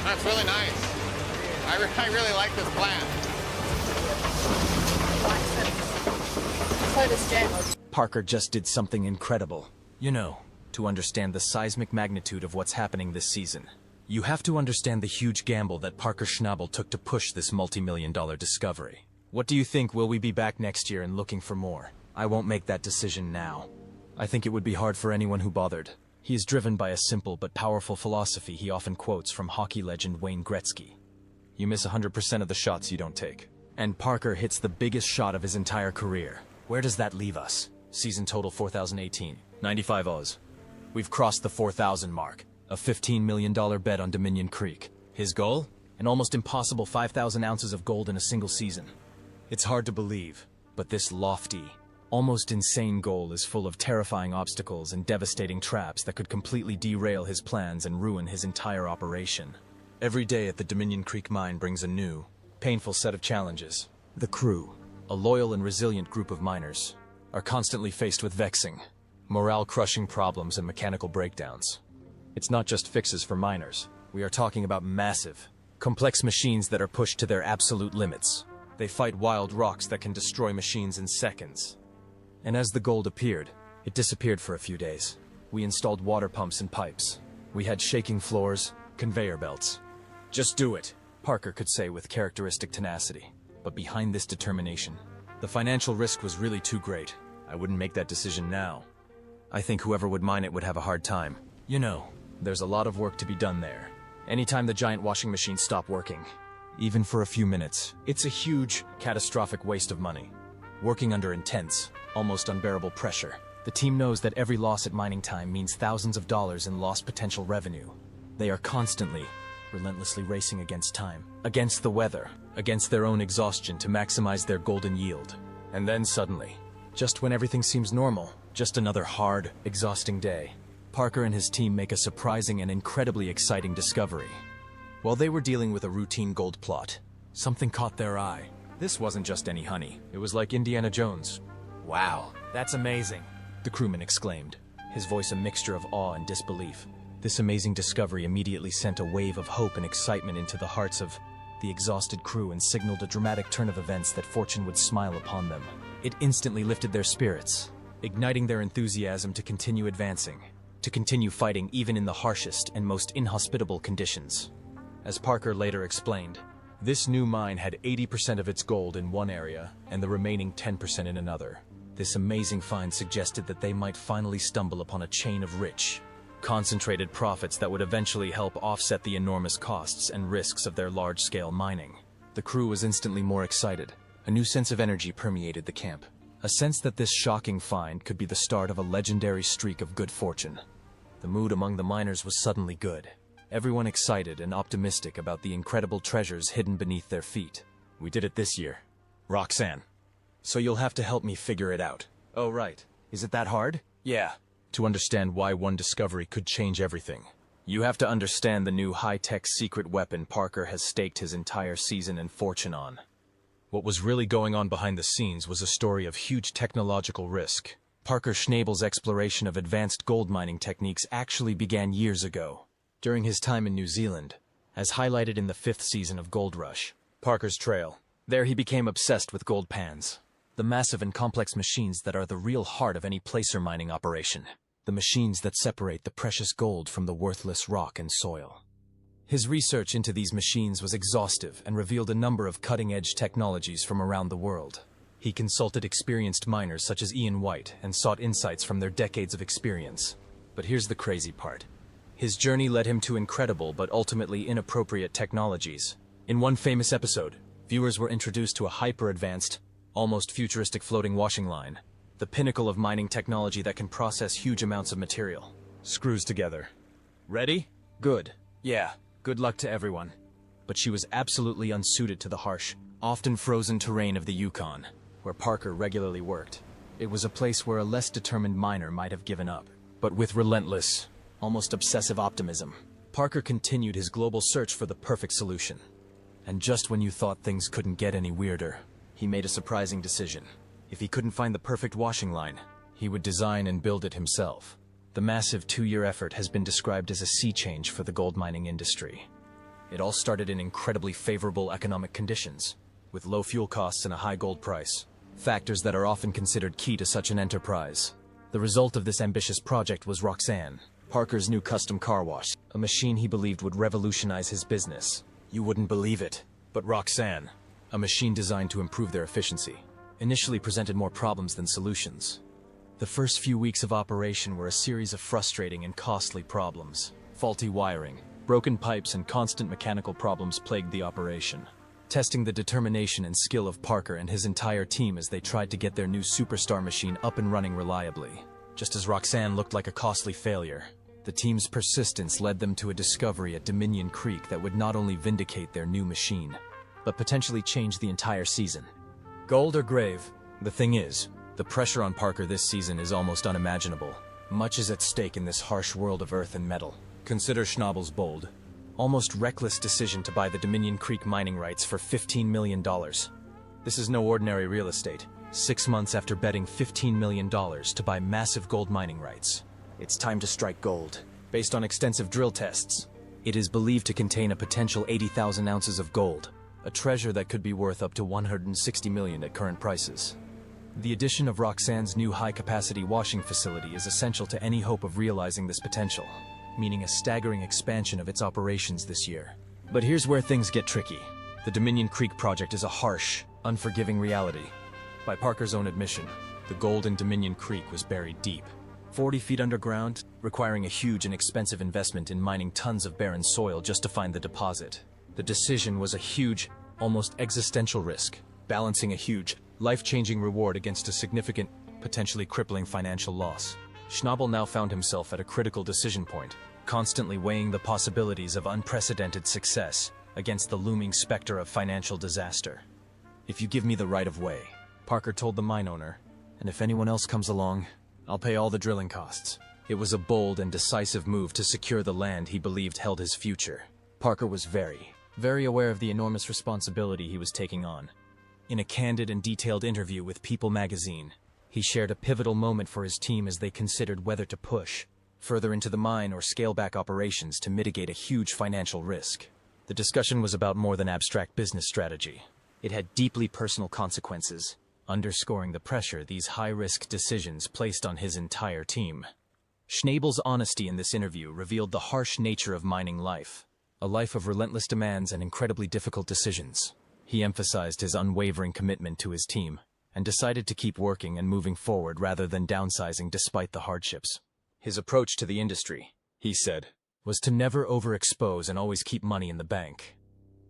That's really nice. I really like this plant. So does Jen. Parker just did something incredible. You know, to understand the seismic magnitude of what's happening this season, you have to understand the huge gamble that Parker Schnabel took to push this multi-million-dollar discovery. What do you think? Will we be back next year and looking for more? I won't make that decision now. I think it would be hard for anyone who bothered. He is driven by a simple but powerful philosophy he often quotes from hockey legend Wayne Gretzky. You miss 100% of the shots you don't take. And Parker hits the biggest shot of his entire career. Where does that leave us? Season total 4,018. 95 Oz. We've crossed the 4,000 mark. A $15 million bet on Dominion Creek. His goal? An almost impossible 5,000 ounces of gold in a single season. It's hard to believe, but this lofty, almost insane goal is full of terrifying obstacles and devastating traps that could completely derail his plans and ruin his entire operation. Every day at the Dominion Creek mine brings a new, painful set of challenges. The crew, a loyal and resilient group of miners, are constantly faced with vexing, morale-crushing problems and mechanical breakdowns. It's not just fixes for miners. We are talking about massive, complex machines that are pushed to their absolute limits. They fight wild rocks that can destroy machines in seconds. And as the gold appeared, it disappeared for a few days. We installed water pumps and pipes. We had shaking floors, conveyor belts. Just do it, Parker could say with characteristic tenacity. But behind this determination, the financial risk was really too great. I wouldn't make that decision now. I think whoever would mine it would have a hard time. You know, there's a lot of work to be done there. Anytime the giant washing machines stop working, even for a few minutes, it's a huge, catastrophic waste of money. Working under intense, almost unbearable pressure, the team knows that every loss at mining time means thousands of dollars in lost potential revenue. They are constantly, relentlessly racing against time, against the weather, against their own exhaustion to maximize their golden yield. And then suddenly, just when everything seems normal, just another hard, exhausting day, Parker and his team make a surprising and incredibly exciting discovery. While they were dealing with a routine gold plot, something caught their eye. This wasn't just any honey. It was like Indiana Jones. Wow, that's amazing, the crewman exclaimed, his voice a mixture of awe and disbelief. This amazing discovery immediately sent a wave of hope and excitement into the hearts of the exhausted crew and signaled a dramatic turn of events that fortune would smile upon them. It instantly lifted their spirits, igniting their enthusiasm to continue advancing, to continue fighting even in the harshest and most inhospitable conditions. As Parker later explained, this new mine had 80% of its gold in one area and the remaining 10% in another. This amazing find suggested that they might finally stumble upon a chain of rich, concentrated profits that would eventually help offset the enormous costs and risks of their large-scale mining. The crew was instantly more excited. A new sense of energy permeated the camp. A sense that this shocking find could be the start of a legendary streak of good fortune. The mood among the miners was suddenly good. Everyone excited and optimistic about the incredible treasures hidden beneath their feet. We did it this year. Roxanne. So you'll have to help me figure it out. Oh, right. Is it that hard? Yeah. To understand why one discovery could change everything, you have to understand the new high-tech secret weapon Parker has staked his entire season and fortune on. What was really going on behind the scenes was a story of huge technological risk. Parker Schnabel's exploration of advanced gold mining techniques actually began years ago, during his time in New Zealand, as highlighted in the 5th season of Gold Rush, Parker's Trail. There he became obsessed with gold pans, the massive and complex machines that are the real heart of any placer mining operation, the machines that separate the precious gold from the worthless rock and soil. His research into these machines was exhaustive and revealed a number of cutting-edge technologies from around the world. He consulted experienced miners such as Ian White and sought insights from their decades of experience. But here's the crazy part. His journey led him to incredible but ultimately inappropriate technologies. In one famous episode, viewers were introduced to a hyper-advanced, almost futuristic floating washing line, the pinnacle of mining technology that can process huge amounts of material. Screws together. Ready? Good. Yeah, good luck to everyone. But she was absolutely unsuited to the harsh, often frozen terrain of the Yukon, where Parker regularly worked. It was a place where a less determined miner might have given up. But with relentless, almost obsessive optimism, Parker continued his global search for the perfect solution. And just when you thought things couldn't get any weirder, he made a surprising decision. If he couldn't find the perfect washing line, he would design and build it himself. The massive 2-year effort has been described as a sea change for the gold mining industry. It all started in incredibly favorable economic conditions, with low fuel costs and a high gold price, factors that are often considered key to such an enterprise. The result of this ambitious project was Roxanne, Parker's new custom car wash, a machine he believed would revolutionize his business. You wouldn't believe it, but Roxanne, a machine designed to improve their efficiency, initially presented more problems than solutions. The first few weeks of operation were a series of frustrating and costly problems. Faulty wiring, broken pipes, and constant mechanical problems plagued the operation, testing the determination and skill of Parker and his entire team as they tried to get their new superstar machine up and running reliably. Just as Roxanne looked like a costly failure, the team's persistence led them to a discovery at Dominion Creek that would not only vindicate their new machine, but potentially change the entire season. Gold or grave? The thing is, the pressure on Parker this season is almost unimaginable. Much is at stake in this harsh world of earth and metal. Consider Schnabel's bold, almost reckless decision to buy the Dominion Creek mining rights for $15 million. This is no ordinary real estate. 6 months after betting $15 million to buy massive gold mining rights, it's time to strike gold. Based on extensive drill tests, it is believed to contain a potential 80,000 ounces of gold, a treasure that could be worth up to $160 million at current prices. The addition of Roxanne's new high-capacity washing facility is essential to any hope of realizing this potential, meaning a staggering expansion of its operations this year. But here's where things get tricky. The Dominion Creek project is a harsh, unforgiving reality. By Parker's own admission, the gold in Dominion Creek was buried deep, 40 feet underground, requiring a huge and expensive investment in mining tons of barren soil just to find the deposit. The decision was a huge, almost existential risk, balancing a huge, life-changing reward against a significant, potentially crippling financial loss. Schnabel now found himself at a critical decision point, constantly weighing the possibilities of unprecedented success against the looming specter of financial disaster. "If you give me the right of way," Parker told the mine owner, "and if anyone else comes along, I'll pay all the drilling costs." It was a bold and decisive move to secure the land he believed held his future. Parker was very aware of the enormous responsibility he was taking on. In a candid and detailed interview with People magazine, he shared a pivotal moment for his team as they considered whether to push further into the mine or scale back operations to mitigate a huge financial risk. The discussion was about more than abstract business strategy. It had deeply personal consequences, underscoring the pressure these high-risk decisions placed on his entire team. Schnabel's honesty in this interview revealed the harsh nature of mining life, a life of relentless demands and incredibly difficult decisions. He emphasized his unwavering commitment to his team, and decided to keep working and moving forward rather than downsizing despite the hardships. His approach to the industry, he said, was to never overexpose and always keep money in the bank.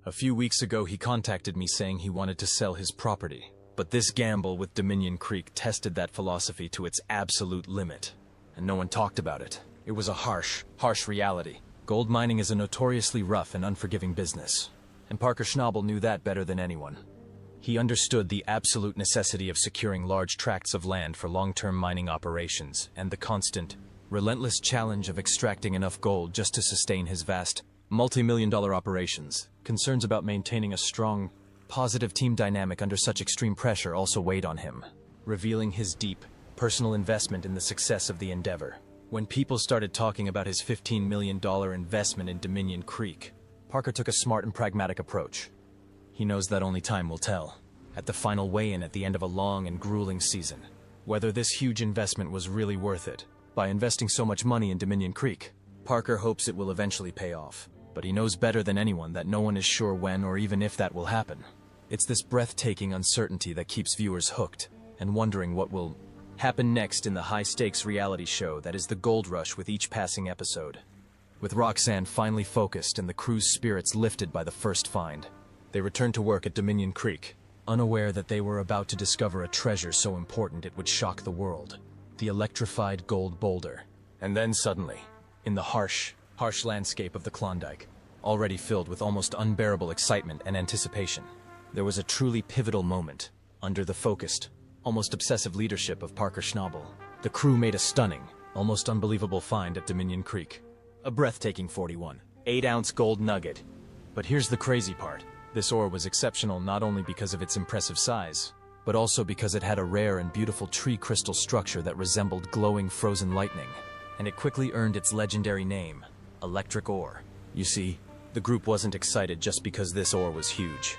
A few weeks ago he contacted me saying he wanted to sell his property, but this gamble with Dominion Creek tested that philosophy to its absolute limit, and no one talked about it. It was a harsh reality. Gold mining is a notoriously rough and unforgiving business, and Parker Schnabel knew that better than anyone. He understood the absolute necessity of securing large tracts of land for long-term mining operations and the constant, relentless challenge of extracting enough gold just to sustain his vast, multi-million-dollar operations. Concerns about maintaining a strong, positive team dynamic under such extreme pressure also weighed on him, revealing his deep, personal investment in the success of the endeavor. When people started talking about his $15 million investment in Dominion Creek, Parker took a smart and pragmatic approach. He knows that only time will tell, at the final weigh-in at the end of a long and grueling season, whether this huge investment was really worth it. By investing so much money in Dominion Creek, Parker hopes it will eventually pay off, but he knows better than anyone that no one is sure when or even if that will happen. It's this breathtaking uncertainty that keeps viewers hooked and wondering what will happen next in the high-stakes reality show that is the gold rush with each passing episode. With Roxanne finally focused and the crew's spirits lifted by the first find, they returned to work at Dominion Creek, unaware that they were about to discover a treasure so important it would shock the world, the electrified gold boulder. And then suddenly, in the harsh landscape of the Klondike, already filled with almost unbearable excitement and anticipation, there was a truly pivotal moment. Under the focused, almost obsessive leadership of Parker Schnabel, the crew made a stunning, almost unbelievable find at Dominion Creek. A breathtaking 41.8-ounce gold nugget. But here's the crazy part. This ore was exceptional not only because of its impressive size, but also because it had a rare and beautiful tree crystal structure that resembled glowing frozen lightning, and it quickly earned its legendary name, electric ore. You see, The group wasn't excited just because this ore was huge.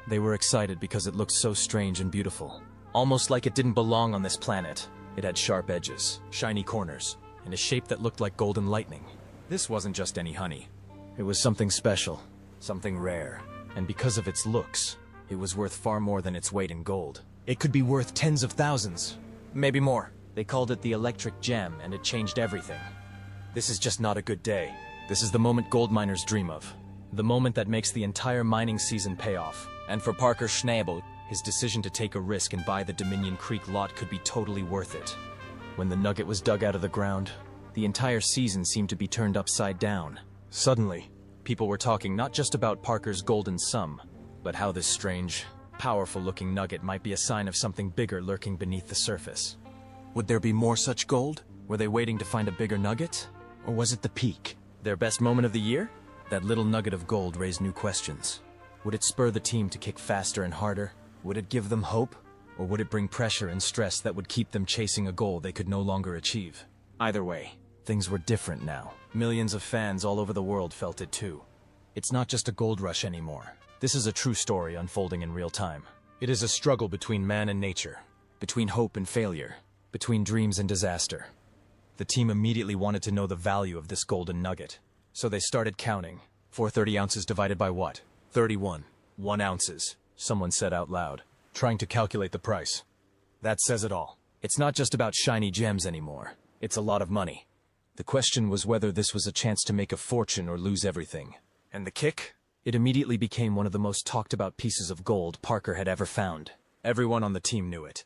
They were excited because it looked so strange and beautiful. Almost like it didn't belong on this planet. It had sharp edges, shiny corners, and a shape that looked like golden lightning. This wasn't just any honey. It was something special, something rare. And because of its looks, it was worth far more than its weight in gold. It could be worth tens of thousands, maybe more. They called it the electric gem, and it changed everything. This is just not a good day. This is the moment gold miners dream of. The moment that makes the entire mining season pay off. And for Parker Schnabel, his decision to take a risk and buy the Dominion Creek lot could be totally worth it. When the nugget was dug out of the ground, the entire season seemed to be turned upside down. Suddenly, people were talking not just about Parker's golden sum, but how this strange, powerful-looking nugget might be a sign of something bigger lurking beneath the surface. Would there be more such gold? Were they waiting to find a bigger nugget? Or was it the peak? Their best moment of the year? That little nugget of gold raised new questions. Would it spur the team to kick faster and harder? Would it give them hope? Or would it bring pressure and stress that would keep them chasing a goal they could no longer achieve? Either way, things were different now. Millions of fans all over the world felt it too. It's not just a gold rush anymore. This is a true story unfolding in real time. It is a struggle between man and nature, between hope and failure, between dreams and disaster. The team immediately wanted to know the value of this golden nugget. So they started counting. 430 ounces divided by what? 31. 1 ounces, someone said out loud, trying to calculate the price. That says it all. It's not just about shiny gems anymore. It's a lot of money. The question was whether this was a chance to make a fortune or lose everything. And the kick? It immediately became one of the most talked about pieces of gold Parker had ever found. Everyone on the team knew it.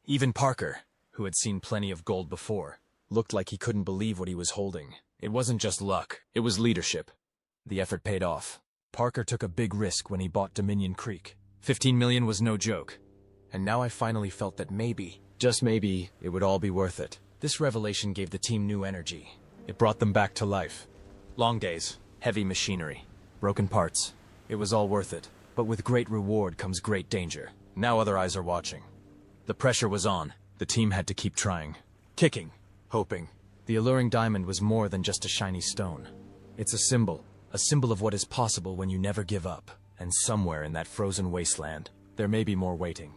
Even Parker, who had seen plenty of gold before, looked like he couldn't believe what he was holding. It wasn't just luck, it was leadership. The effort paid off. Parker took a big risk when he bought Dominion Creek. 15 million was no joke. And now I finally felt that maybe, just maybe, it would all be worth it. This revelation gave the team new energy. It brought them back to life. Long days, heavy machinery, broken parts. It was all worth it. But with great reward comes great danger. Now other eyes are watching. The pressure was on. The team had to keep trying. Kicking. Hoping. The alluring diamond was more than just a shiny stone. It's a symbol of what is possible when you never give up. And somewhere in that frozen wasteland, there may be more waiting.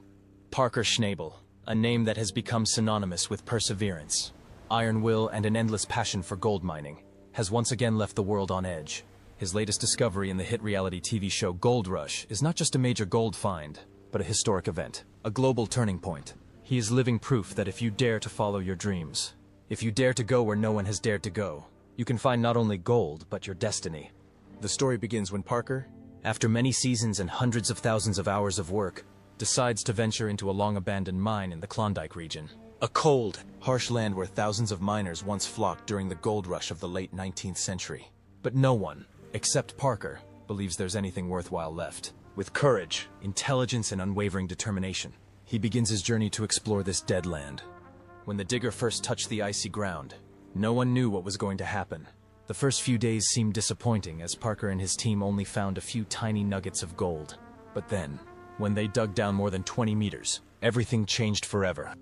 Parker Schnabel, a name that has become synonymous with perseverance, iron will, and an endless passion for gold mining, has once again left the world on edge. His latest discovery in the hit reality TV show Gold Rush is not just a major gold find, but a historic event, a global turning point. He is living proof that if you dare to follow your dreams, if you dare to go where no one has dared to go, you can find not only gold, but your destiny. The story begins when Parker, after many seasons and hundreds of thousands of hours of work, decides to venture into a long-abandoned mine in the Klondike region. A cold, harsh land where thousands of miners once flocked during the gold rush of the late 19th century. But no one, except Parker, believes there's anything worthwhile left. With courage, intelligence, and unwavering determination, he begins his journey to explore this dead land. When the digger first touched the icy ground, no one knew what was going to happen. The first few days seemed disappointing as Parker and his team only found a few tiny nuggets of gold. But then, when they dug down more than 20 meters, everything changed forever.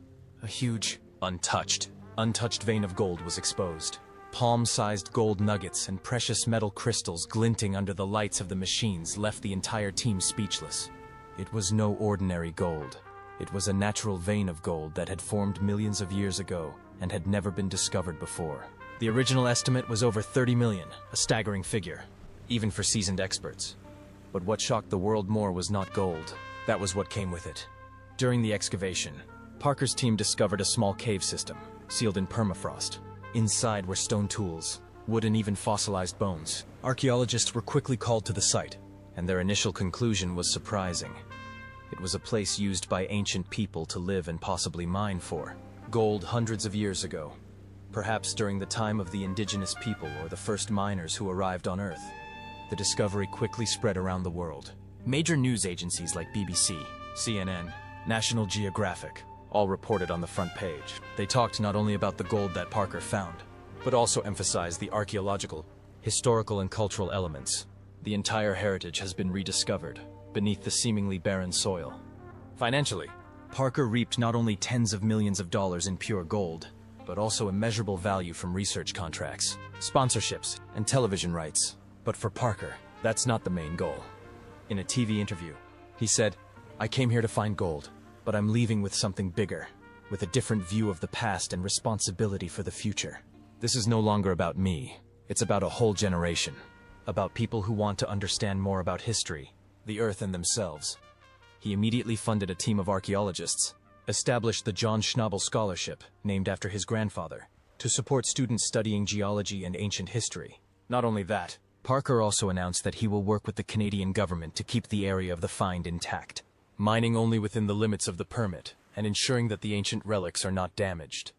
A huge, untouched vein of gold was exposed. Palm-sized gold nuggets and precious metal crystals glinting under the lights of the machines left the entire team speechless. It was no ordinary gold. It was a natural vein of gold that had formed millions of years ago and had never been discovered before. The original estimate was over 30 million, a staggering figure, even for seasoned experts. But what shocked the world more was not gold. That was what came with it. During the excavation, Parker's team discovered a small cave system, sealed in permafrost. Inside were stone tools, wood, and even fossilized bones. Archaeologists were quickly called to the site, and their initial conclusion was surprising. It was a place used by ancient people to live and possibly mine for. Gold hundreds of years ago, perhaps during the time of the indigenous people or the first miners who arrived on Earth. The discovery quickly spread around the world. Major news agencies like BBC, CNN, National Geographic all reported on the front page. They talked not only about the gold that Parker found, but also emphasized the archaeological, historical, and cultural elements. The entire heritage has been rediscovered beneath the seemingly barren soil. Financially, Parker reaped not only tens of millions of dollars in pure gold, but also immeasurable value from research contracts, sponsorships, and television rights. But for Parker, That's not the main goal. In a TV interview, he said, "I came here to find gold, but I'm leaving with something bigger, with a different view of the past and responsibility for the future. This is no longer about me. It's about a whole generation. About people who want to understand more about history, the Earth and themselves." He immediately funded a team of archaeologists, established the John Schnabel Scholarship, named after his grandfather, to support students studying geology and ancient history. Not only that, Parker also announced that he will work with the Canadian government to keep the area of the find intact, mining only within the limits of the permit, and ensuring that the ancient relics are not damaged.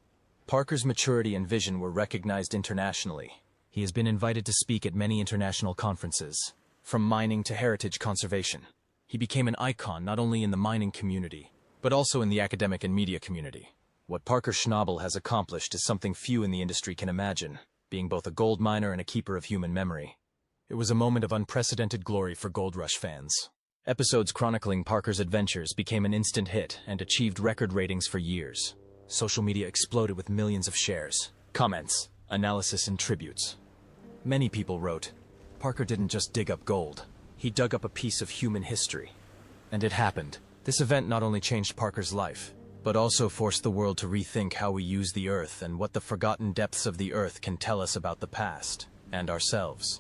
Parker's maturity and vision were recognized internationally. He has been invited to speak at many international conferences, from mining to heritage conservation. He became an icon not only in the mining community, but also in the academic and media community. What Parker Schnabel has accomplished is something few in the industry can imagine, being both a gold miner and a keeper of human memory. It was a moment of unprecedented glory for Gold Rush fans. Episodes chronicling Parker's adventures became an instant hit and achieved record ratings for years. Social media exploded with millions of shares, comments, analysis, and tributes. Many people wrote, "Parker didn't just dig up gold. He dug up a piece of human history." And it happened. This event not only changed Parker's life, but also forced the world to rethink how we use the Earth and what the forgotten depths of the Earth can tell us about the past and ourselves.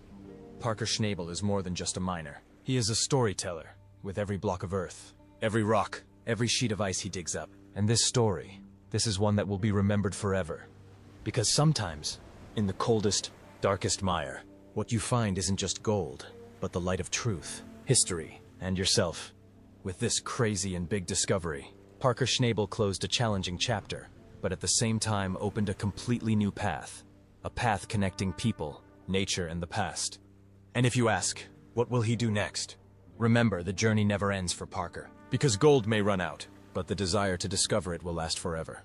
Parker Schnabel is more than just a miner. He is a storyteller, with every block of earth, every rock, every sheet of ice he digs up. And this story, this is one that will be remembered forever. Because sometimes, in the coldest, darkest mire, what you find isn't just gold, but the light of truth, history, and yourself. With this crazy and big discovery, Parker Schnabel closed a challenging chapter, but at the same time opened a completely new path. A path connecting people, nature, and the past. And if you ask, what will he do next? Remember, the journey never ends for Parker. Because gold may run out, but the desire to discover it will last forever.